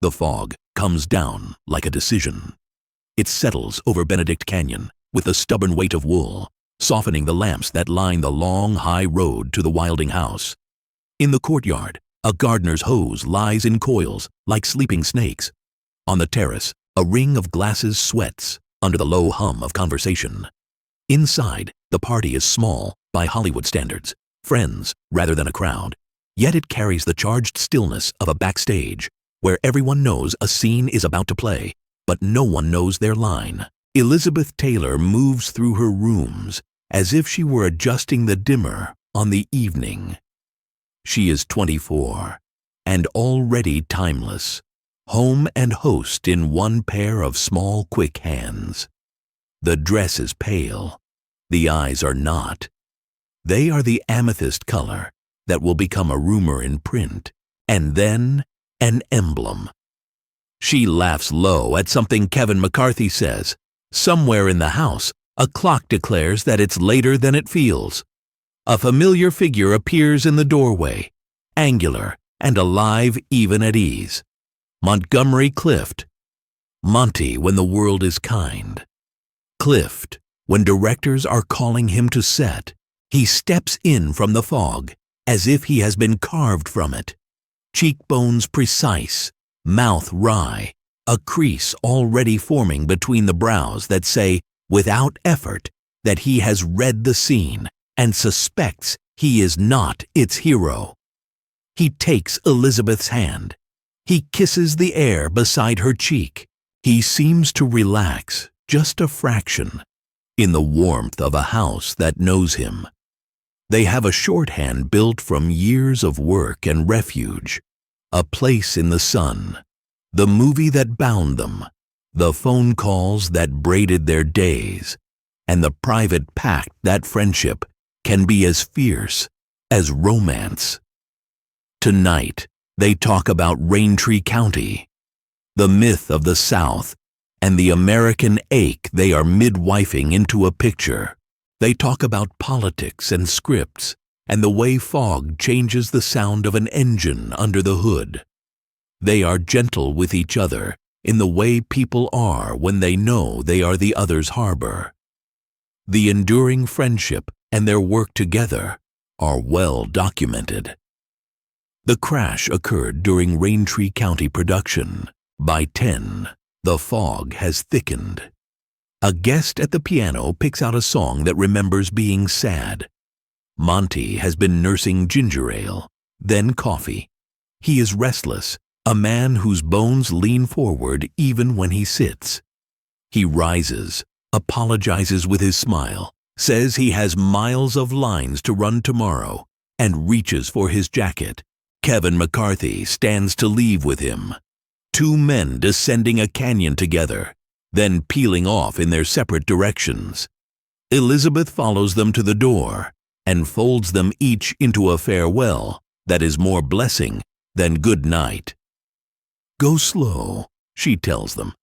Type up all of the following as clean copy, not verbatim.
The fog comes down like a decision. It settles over Benedict Canyon with the stubborn weight of wool, softening the lamps that line the long, high road to the Wilding house. In the courtyard, a gardener's hose lies in coils like sleeping snakes. On the terrace, a ring of glasses sweats under the low hum of conversation. Inside, the party is small by Hollywood standards, friends rather than a crowd, yet it carries the charged stillness of a backstage where everyone knows a scene is about to play, but no one knows their line. Elizabeth Taylor moves through her rooms as if she were adjusting the dimmer on the evening. She is 24 and already timeless, home and host in one pair of small, quick hands. The dress is pale. The eyes are not. They are the amethyst color that will become a rumor in print, and then an emblem. She laughs low at something Kevin McCarthy says. Somewhere in the house, a clock declares that it's later than it feels. A familiar figure appears in the doorway, angular and alive even at ease. Montgomery Clift. Monty when the world is kind. Clift when directors are calling him to set. He steps in from the fog as if he has been carved from it. Cheekbones precise, mouth wry, a crease already forming between the brows that say, without effort, that he has read the scene and suspects he is not its hero. He takes Elizabeth's hand. He kisses the air beside her cheek. He seems to relax just a fraction in the warmth of a house that knows him. They have a shorthand built from years of work and refuge, a place in the sun, the movie that bound them, the phone calls that braided their days, and the private pact that friendship can be as fierce as romance. Tonight, they talk about Raintree County, the myth of the South, and the American ache they are midwifing into a picture. They talk about politics and scripts, and the way fog changes the sound of an engine under the hood. They are gentle with each other in the way people are when they know they are the other's harbor. The enduring friendship and their work together are well documented. The crash occurred during Raintree County production. By 10, the fog has thickened. A guest at the piano picks out a song that remembers being sad. Monty has been nursing ginger ale, then coffee. He is restless, a man whose bones lean forward even when he sits. He rises, apologizes with his smile, says he has miles of lines to run tomorrow, and reaches for his jacket. Kevin McCarthy stands to leave with him. Two men descending a canyon together, then peeling off in their separate directions. Elizabeth follows them to the door and folds them each into a farewell that is more blessing than good night. Go slow, she tells them,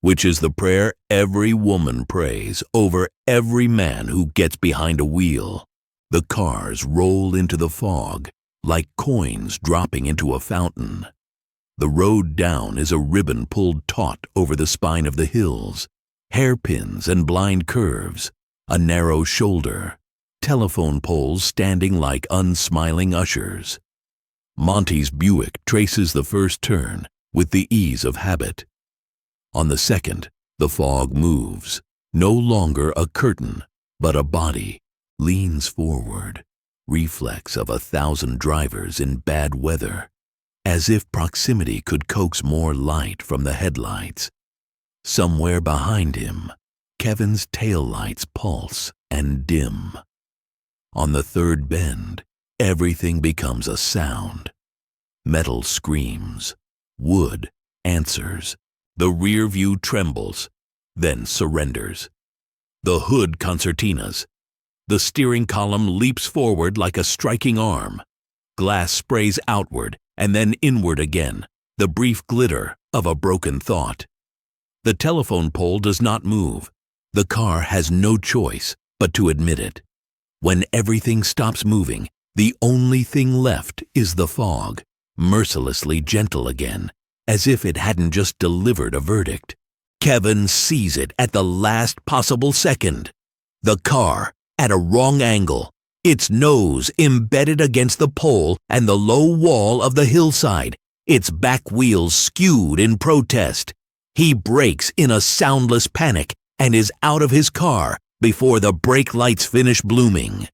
which is the prayer every woman prays over every man who gets behind a wheel. The cars roll into the fog like coins dropping into a fountain. The road down is a ribbon pulled taut over the spine of the hills, hairpins and blind curves, a narrow shoulder, telephone poles standing like unsmiling ushers. Monty's Buick traces the first turn with the ease of habit. On the second, the fog moves, no longer a curtain, but a body, leans forward, reflex of 1,000 drivers in bad weather, as if proximity could coax more light from the headlights. Somewhere behind him, Kevin's taillights pulse and dim. On the third bend, everything becomes a sound. Metal screams, wood answers, the rear view trembles, then surrenders. The hood concertinas. The steering column leaps forward like a striking arm. Glass sprays outward and then inward again, the brief glitter of a broken thought. The telephone pole does not move. The car has no choice but to admit it. When everything stops moving, the only thing left is the fog, mercilessly gentle again, as if it hadn't just delivered a verdict. Kevin sees it at the last possible second. The car, at a wrong angle, its nose embedded against the pole and the low wall of the hillside, its back wheels skewed in protest. He brakes in a soundless panic and is out of his car before the brake lights finish blooming.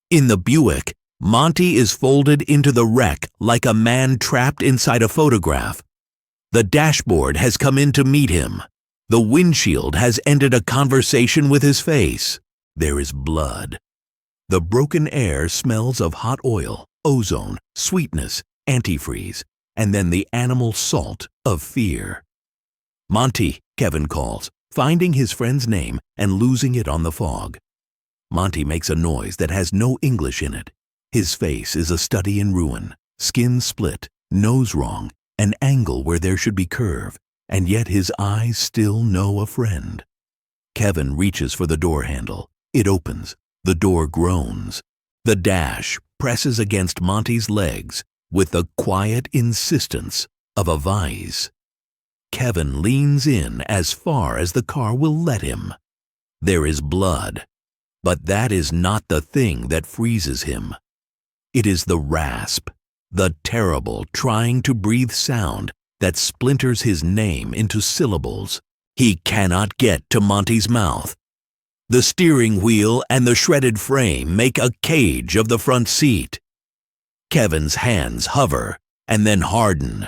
In the Buick, Monty is folded into the wreck like a man trapped inside a photograph. The dashboard has come in to meet him. The windshield has ended a conversation with his face. There is blood. The broken air smells of hot oil, ozone, sweetness, antifreeze, and then the animal salt of fear. "Monty," Kevin calls, finding his friend's name and losing it on the fog. Monty makes a noise that has no English in it. His face is a study in ruin, skin split, nose wrong, an angle where there should be curve, and yet his eyes still know a friend. Kevin reaches for the door handle. It opens. The door groans. The dash presses against Monty's legs with the quiet insistence of a vise. Kevin leans in as far as the car will let him. There is blood, but that is not the thing that freezes him. It is the rasp, the terrible trying to breathe sound that splinters his name into syllables. He cannot get to Monty's mouth. The steering wheel and the shredded frame make a cage of the front seat. Kevin's hands hover and then harden.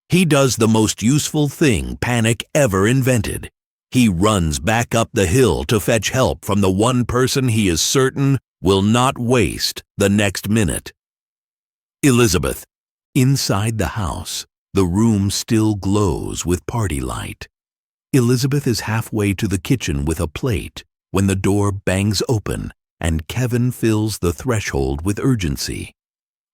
He does the most useful thing panic ever invented. He runs back up the hill to fetch help from the one person he is certain will not waste the next minute. Elizabeth. Inside the house, the room still glows with party light. Elizabeth is halfway to the kitchen with a plate when the door bangs open and Kevin fills the threshold with urgency.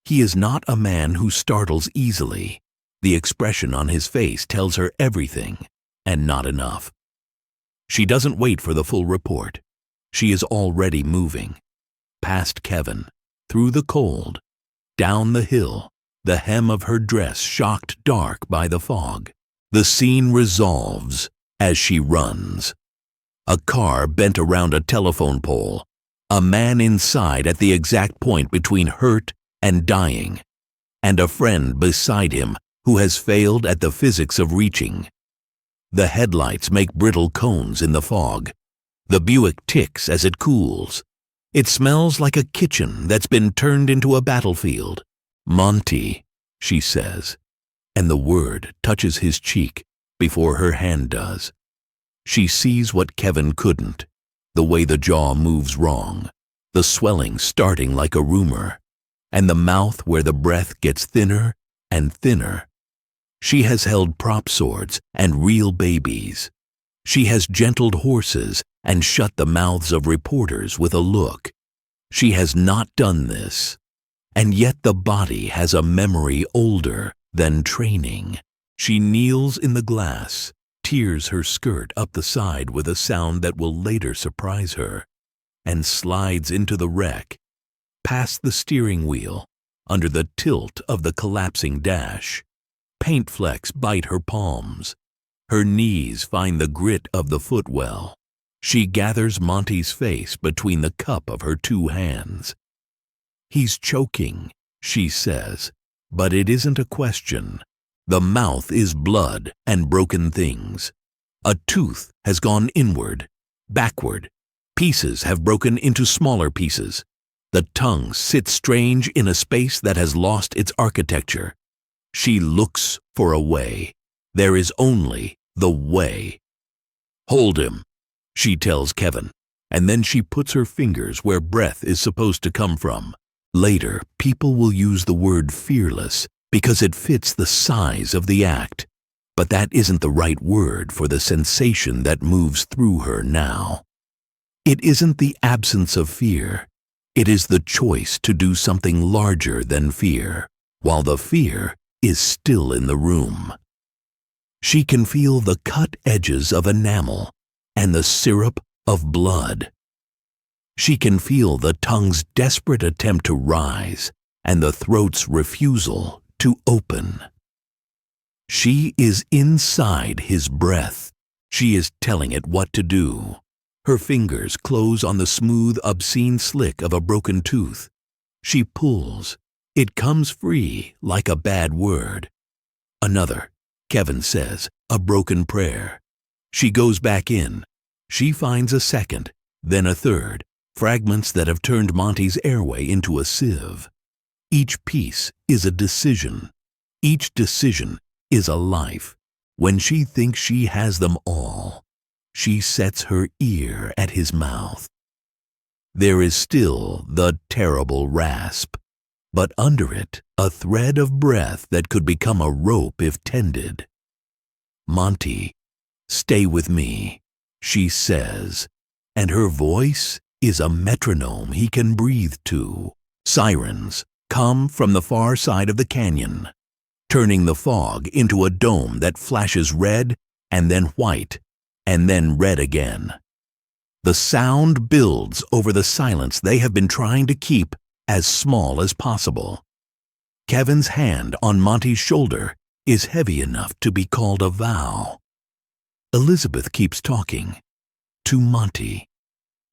He is not a man who startles easily. The expression on his face tells her everything and not enough. She doesn't wait for the full report. She is already moving. Past Kevin, through the cold, down the hill, the hem of her dress shocked dark by the fog. The scene resolves as she runs. A car bent around a telephone pole. A man inside at the exact point between hurt and dying. And a friend beside him who has failed at the physics of reaching. The headlights make brittle cones in the fog. The Buick ticks as it cools. It smells like a kitchen that's been turned into a battlefield. "Monty," she says, and the word touches his cheek before her hand does. She sees what Kevin couldn't, the way the jaw moves wrong, the swelling starting like a rumor, and the mouth where the breath gets thinner and thinner. She has held prop swords and real babies. She has gentled horses and shut the mouths of reporters with a look. She has not done this, and yet the body has a memory older than training. She kneels in the glass, tears her skirt up the side with a sound that will later surprise her, and slides into the wreck, past the steering wheel, under the tilt of the collapsing dash. Paint flecks bite her palms. Her knees find the grit of the footwell. She gathers Monty's face between the cup of her two hands. "He's choking," she says, but it isn't a question. The mouth is blood and broken things. A tooth has gone inward, backward. Pieces have broken into smaller pieces. The tongue sits strange in a space that has lost its architecture. She looks for a way. There is only the way. "Hold him," she tells Kevin, and then she puts her fingers where breath is supposed to come from. Later, people will use the word fearless because it fits the size of the act, but that isn't the right word for the sensation that moves through her now. It isn't the absence of fear. It is the choice to do something larger than fear, while the fear is still in the room. She can feel the cut edges of enamel and the syrup of blood. She can feel the tongue's desperate attempt to rise and the throat's refusal to open. She is inside his breath. She is telling it what to do. Her fingers close on the smooth, obscene slick of a broken tooth. She pulls. It comes free like a bad word. Another, Kevin says, a broken prayer. She goes back in. She finds a second, then a third, fragments that have turned Monty's airway into a sieve. Each piece is a decision. Each decision is a life. When she thinks she has them all, she sets her ear at his mouth. There is still the terrible rasp, but under it a thread of breath that could become a rope if tended. "Monty, stay with me," she says, and her voice is a metronome he can breathe to. Sirens come from the far side of the canyon, turning the fog into a dome that flashes red and then white and then red again. The sound builds over the silence they have been trying to keep as small as possible. Kevin's hand on Monty's shoulder is heavy enough to be called a vow. Elizabeth keeps talking. To Monty.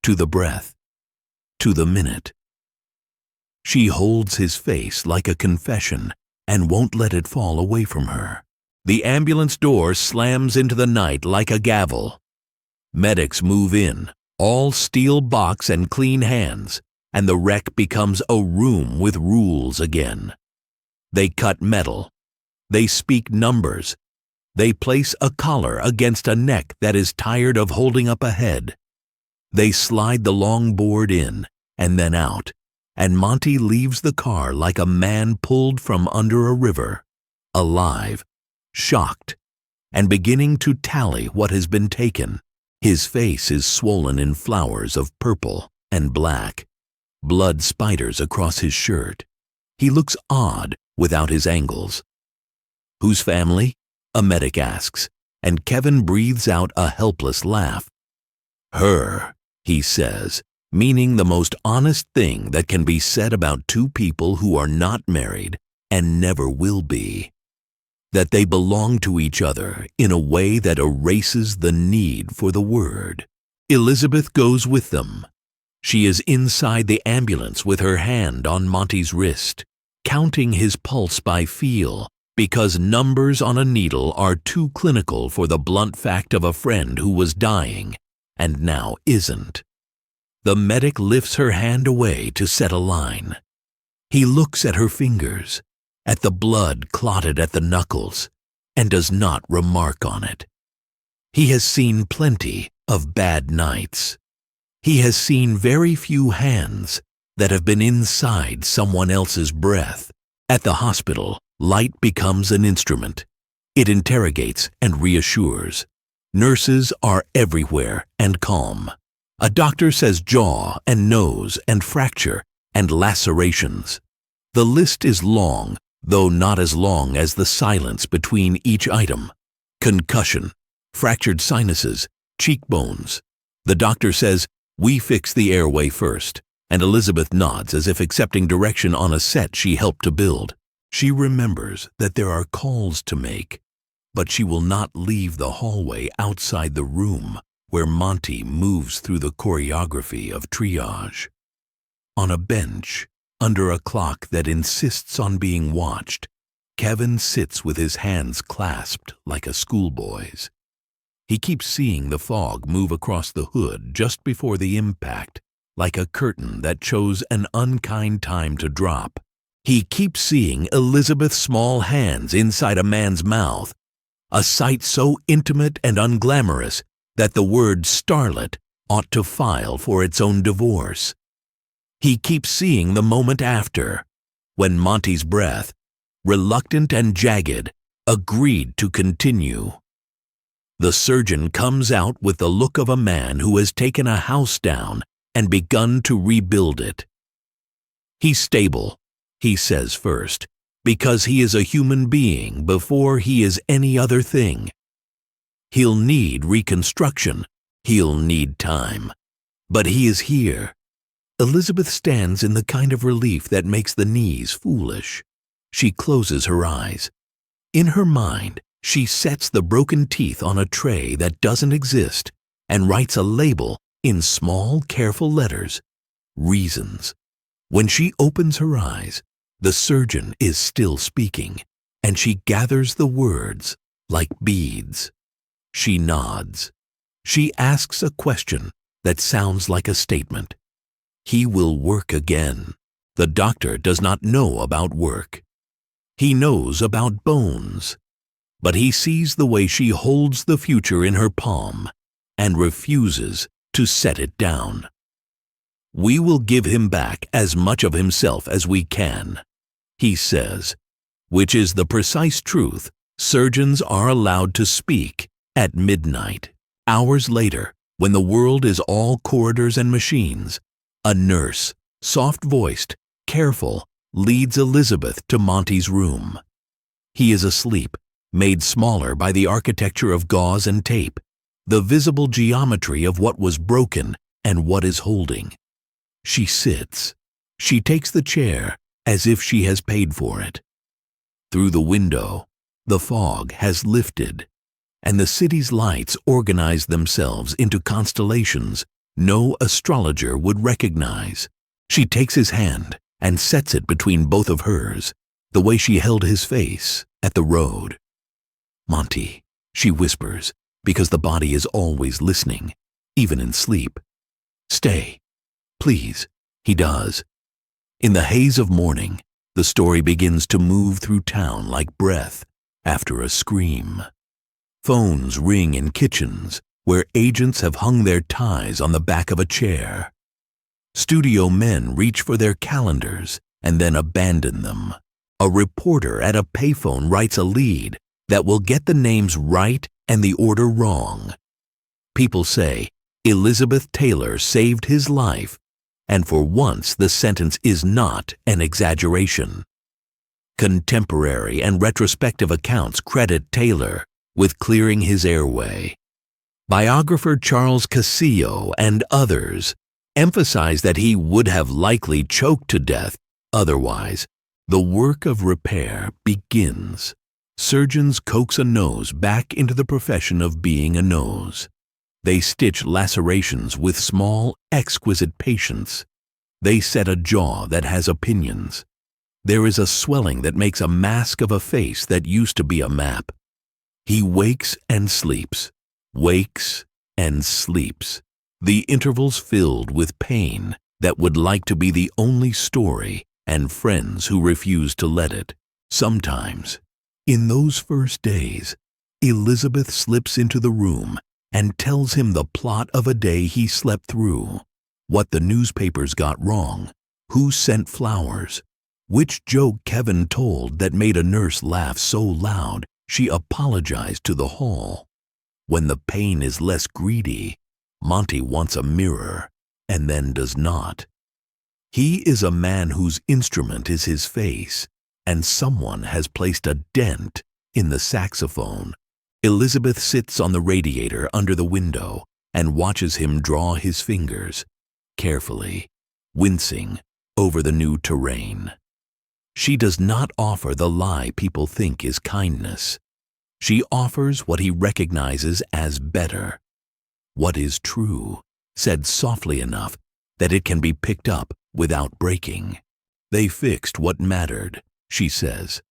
To the breath. To the minute. She holds his face like a confession and won't let it fall away from her. The ambulance door slams into the night like a gavel. Medics move in, all steel box and clean hands, and the wreck becomes a room with rules again. They cut metal. They speak numbers. They place a collar against a neck that is tired of holding up a head. They slide the long board in and then out, and Monty leaves the car like a man pulled from under a river, alive, shocked, and beginning to tally what has been taken. His face is swollen in flowers of purple and black, blood spiders across his shirt. He looks odd without his angles. "Whose family?" a medic asks, and Kevin breathes out a helpless laugh. "Her," he says, meaning the most honest thing that can be said about two people who are not married and never will be. That they belong to each other in a way that erases the need for the word. Elizabeth goes with them. She is inside the ambulance with her hand on Monty's wrist, counting his pulse by feel, because numbers on a needle are too clinical for the blunt fact of a friend who was dying and now isn't. The medic lifts her hand away to set a line. He looks at her fingers, at the blood clotted at the knuckles, and does not remark on it. He has seen plenty of bad nights. He has seen very few hands that have been inside someone else's breath. At the hospital, light becomes an instrument. It interrogates and reassures. Nurses are everywhere and calm. A doctor says jaw and nose and fracture and lacerations. The list is long, though not as long as the silence between each item. Concussion, fractured sinuses, cheekbones. The doctor says, "We fix the airway first," and Elizabeth nods as if accepting direction on a set she helped to build. She remembers that there are calls to make, but she will not leave the hallway outside the room where Monty moves through the choreography of triage. On a bench, under a clock that insists on being watched, Kevin sits with his hands clasped like a schoolboy's. He keeps seeing the fog move across the hood just before the impact, like a curtain that chose an unkind time to drop. He keeps seeing Elizabeth's small hands inside a man's mouth, a sight so intimate and unglamorous that the word starlet ought to file for its own divorce. He keeps seeing the moment after, when Monty's breath, reluctant and jagged, agreed to continue. The surgeon comes out with the look of a man who has taken a house down and begun to rebuild it. "He's stable," he says first, "because he is a human being before he is any other thing. He'll need reconstruction. He'll need time. But he is here." Elizabeth stands in the kind of relief that makes the knees foolish. She closes her eyes. In her mind, She sets the broken teeth on a tray that doesn't exist and writes a label in small, careful letters, "Reasons." When she opens her eyes, the surgeon is still speaking, and she gathers the words like beads. She nods. She asks a question that sounds like a statement. He will work again. The doctor does not know about work. He knows about bones. But he sees the way she holds the future in her palm and refuses to set it down. "We will give him back as much of himself as we can," he says, which is the precise truth surgeons are allowed to speak at midnight. Hours later, when the world is all corridors and machines, a nurse, soft-voiced, careful, leads Elizabeth to Monty's room. He is asleep, made smaller by the architecture of gauze and tape, the visible geometry of what was broken and what is holding. She sits. She takes the chair as if she has paid for it. Through the window, the fog has lifted, and the city's lights organize themselves into constellations no astrologer would recognize. She takes his hand and sets it between both of hers, the way she held his face at the road. "Monty," she whispers, because the body is always listening, even in sleep. "Stay, please." He does. In the haze of morning, the story begins to move through town like breath after a scream. Phones ring in kitchens where agents have hung their ties on the back of a chair. Studio men reach for their calendars and then abandon them. A reporter at a payphone writes a lead that will get the names right and the order wrong. People say, Elizabeth Taylor saved his life, and for once the sentence is not an exaggeration. Contemporary and retrospective accounts credit Taylor with clearing his airway. Biographer Charles Casillo and others emphasize that he would have likely choked to death otherwise. The work of repair begins. Surgeons coax a nose back into the profession of being a nose. They stitch lacerations with small, exquisite patience. They set a jaw that has opinions. There is a swelling that makes a mask of a face that used to be a map. He wakes and sleeps, wakes and sleeps, the intervals filled with pain that would like to be the only story and friends who refuse to let it. Sometimes, in those first days, Elizabeth slips into the room and tells him the plot of a day he slept through, what the newspapers got wrong, who sent flowers, which joke Kevin told that made a nurse laugh so loud she apologized to the hall. When the pain is less greedy, Monty wants a mirror and then does not. He is a man whose instrument is his face, and someone has placed a dent in the saxophone. Elizabeth sits on the radiator under the window and watches him draw his fingers, carefully, wincing over the new terrain. She does not offer the lie people think is kindness. She offers what he recognizes as better. What is true, said softly enough that it can be picked up without breaking. "They fixed what mattered," she says.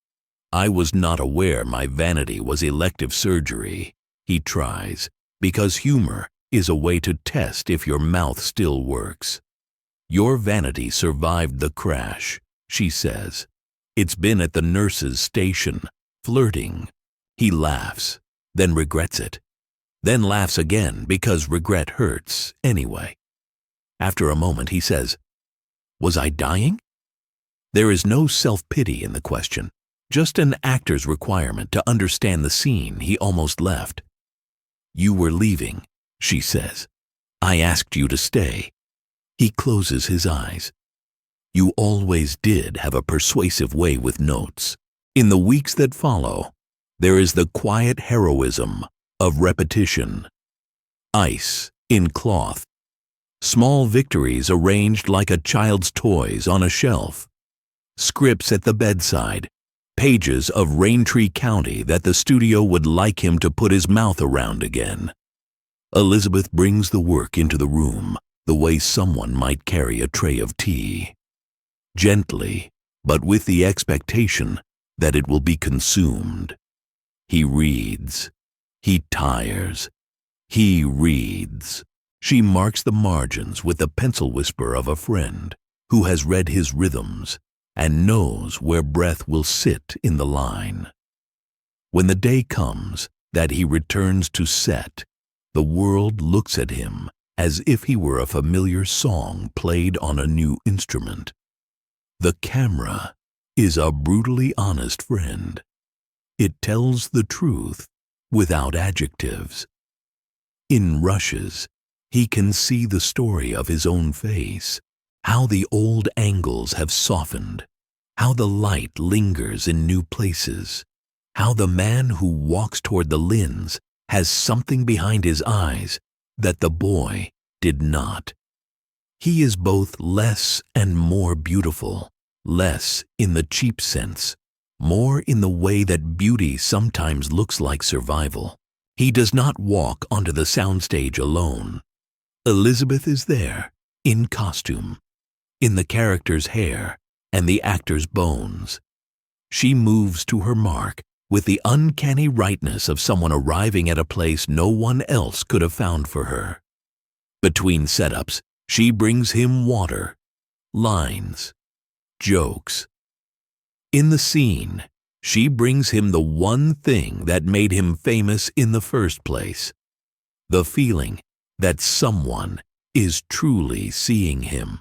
"I was not aware my vanity was elective surgery," he tries, because humor is a way to test if your mouth still works. "Your vanity survived the crash," she says. "It's been at the nurse's station, flirting." He laughs, then regrets it, then laughs again because regret hurts anyway. After a moment he says, "Was I dying?" There is no self-pity in the question, just an actor's requirement to understand the scene he almost left. "You were leaving," she says. "I asked you to stay." He closes his eyes. "You always did have a persuasive way with notes." In the weeks that follow, there is the quiet heroism of repetition. Ice in cloth. Small victories arranged like a child's toys on a shelf. Scripts at the bedside, pages of Raintree County that the studio would like him to put his mouth around again. Elizabeth brings the work into the room the way someone might carry a tray of tea. Gently, but with the expectation that it will be consumed. He reads. He tires. He reads. She marks the margins with the pencil whisper of a friend who has read his rhythms and knows where breath will sit in the line. When the day comes that he returns to set, the world looks at him as if he were a familiar song played on a new instrument. The camera is a brutally honest friend. It tells the truth without adjectives. In rushes, he can see the story of his own face, how the old angles have softened, how the light lingers in new places, how the man who walks toward the lens has something behind his eyes that the boy did not. He is both less and more beautiful, less in the cheap sense, more in the way that beauty sometimes looks like survival. He does not walk onto the soundstage alone. Elizabeth is there, in costume, in the character's hair and the actor's bones. She moves to her mark with the uncanny rightness of someone arriving at a place no one else could have found for her. Between setups, she brings him water, lines, jokes. In the scene, she brings him the one thing that made him famous in the first place, the feeling that someone is truly seeing him.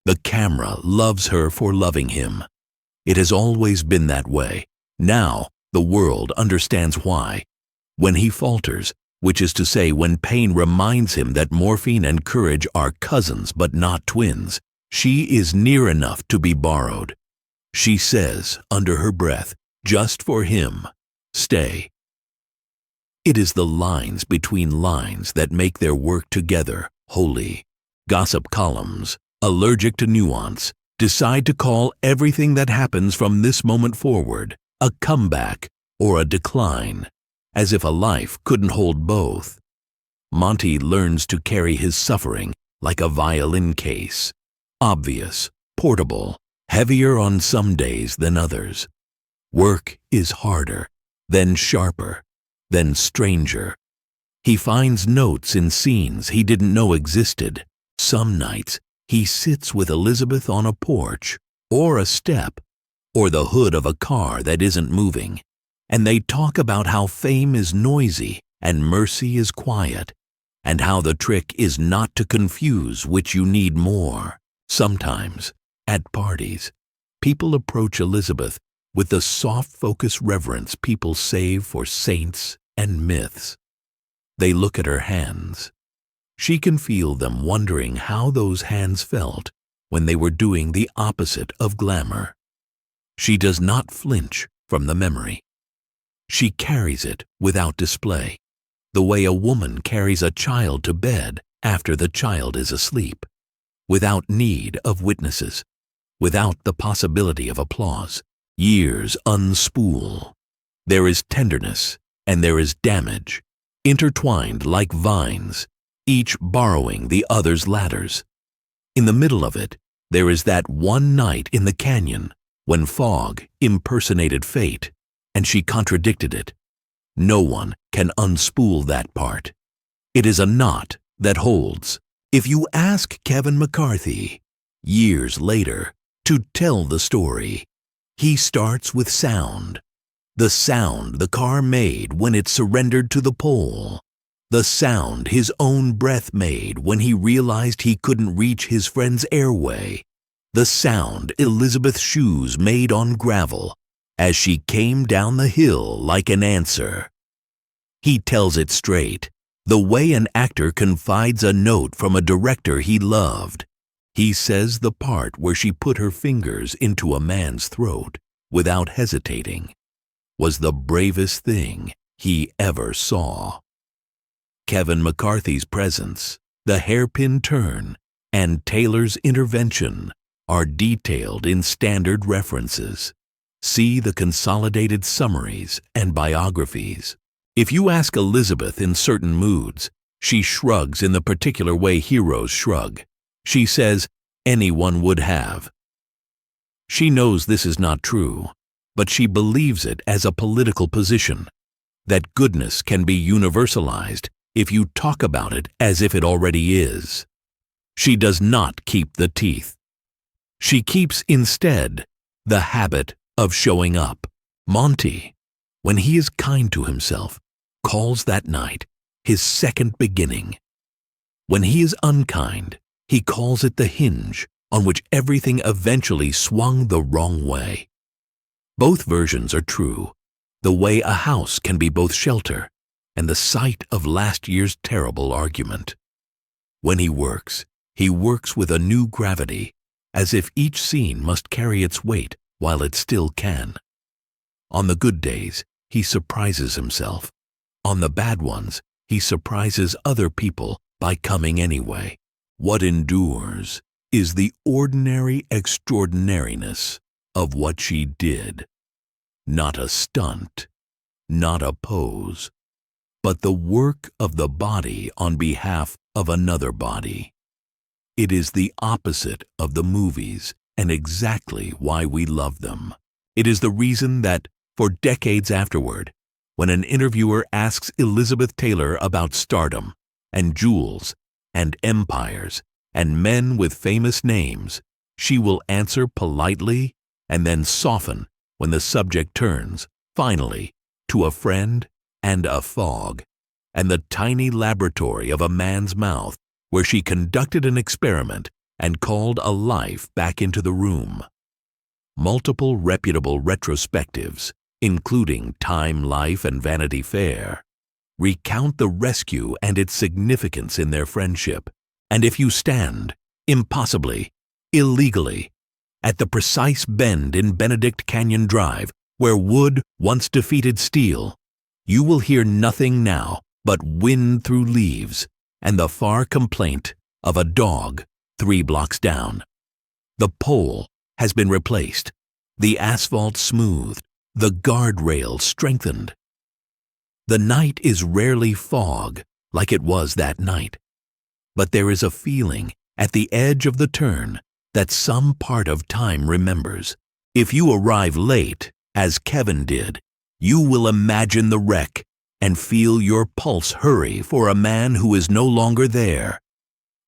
The camera loves her for loving him. It has always been that way. Now, the world understands why. When he falters, which is to say when pain reminds him that morphine and courage are cousins but not twins, she is near enough to be borrowed. She says, under her breath, just for him, stay. It is the lines between lines that make their work together holy. Gossip columns, allergic to nuance, decide to call everything that happens from this moment forward a comeback or a decline, as if a life couldn't hold both. Monty learns to carry his suffering like a violin case, obvious, portable, heavier on some days than others. Work is harder, then sharper, then stranger. He finds notes in scenes he didn't know existed. Some nights, he sits with Elizabeth on a porch, or a step, or the hood of a car that isn't moving, and they talk about how fame is noisy and mercy is quiet, and how the trick is not to confuse which you need more. Sometimes, at parties, people approach Elizabeth with the soft-focus reverence people save for saints and myths. They look at her hands. She can feel them wondering how those hands felt when they were doing the opposite of glamour. She does not flinch from the memory. She carries it without display, the way a woman carries a child to bed after the child is asleep, without need of witnesses, without the possibility of applause. Years unspool. There is tenderness and there is damage, intertwined like vines, each borrowing the other's ladders. In the middle of it, there is that one night in the canyon when fog impersonated fate, and she contradicted it. No one can unspool that part. It is a knot that holds. If you ask Kevin McCarthy, years later, to tell the story, he starts with sound. The sound the car made when it surrendered to the pole. The sound his own breath made when he realized he couldn't reach his friend's airway. The sound Elizabeth's shoes made on gravel as she came down the hill like an answer. He tells it straight, the way an actor confides a note from a director he loved. He says the part where she put her fingers into a man's throat without hesitating was the bravest thing he ever saw. Kevin McCarthy's presence, the hairpin turn, and Taylor's intervention are detailed in standard references. See the consolidated summaries and biographies. If you ask Elizabeth in certain moods, she shrugs in the particular way heroes shrug. She says, anyone would have. She knows this is not true, but she believes it as a political position, that goodness can be universalized if you talk about it as if it already is. She does not keep the teeth. She keeps instead the habit of showing up. Monty, when he is kind to himself, calls that night his second beginning. When he is unkind, he calls it the hinge on which everything eventually swung the wrong way. Both versions are true. The way a house can be both shelter and the site of last year's terrible argument. When he works with a new gravity, as if each scene must carry its weight while it still can. On the good days, he surprises himself. On the bad ones, he surprises other people by coming anyway. What endures is the ordinary extraordinariness of what she did. Not a stunt, not a pose, but the work of the body on behalf of another body. It is the opposite of the movies and exactly why we love them. It is the reason that, for decades afterward, when an interviewer asks Elizabeth Taylor about stardom and jewels and empires and men with famous names, she will answer politely and then soften when the subject turns, finally, to a friend and a fog, and the tiny laboratory of a man's mouth where she conducted an experiment and called a life back into the room. Multiple reputable retrospectives, including Time, Life, and Vanity Fair, recount the rescue and its significance in their friendship. And if you stand, impossibly, illegally, at the precise bend in Benedict Canyon Drive where wood once defeated steel, you will hear nothing now but wind through leaves and the far complaint of a dog 3 blocks down. The pole has been replaced, the asphalt smoothed, the guardrail strengthened. The night is rarely fog like it was that night, but there is a feeling at the edge of the turn that some part of time remembers. If you arrive late, as Kevin did, you will imagine the wreck and feel your pulse hurry for a man who is no longer there.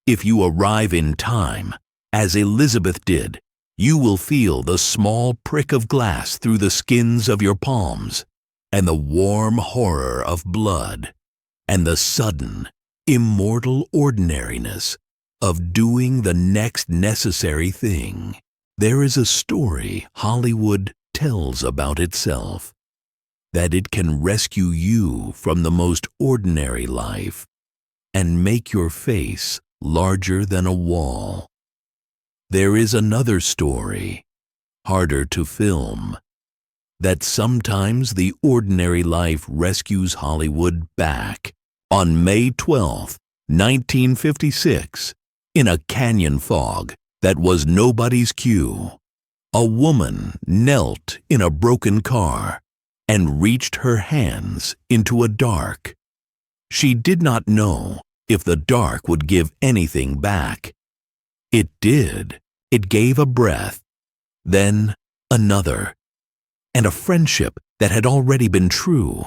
If you arrive in time, as Elizabeth did, you will feel the small prick of glass through the skins of your palms, and the warm horror of blood, and the sudden, immortal ordinariness of doing the next necessary thing. There is a story Hollywood tells about itself, that it can rescue you from the most ordinary life and make your face larger than a wall. There is another story, harder to film, that sometimes the ordinary life rescues Hollywood back. On May 12, 1956, in a canyon fog that was nobody's cue, a woman knelt in a broken car and reached her hands into a dark. She did not know if the dark would give anything back. It did. It gave a breath, then another, and a friendship that had already been true,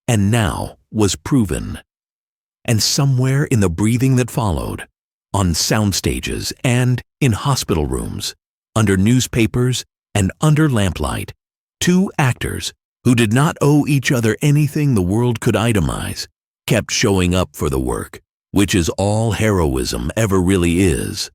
and now was proven. And somewhere in the breathing that followed, on sound stages and in hospital rooms, under newspapers and under lamplight, 2 actors who did not owe each other anything the world could itemize, kept showing up for the work, which is all heroism ever really is.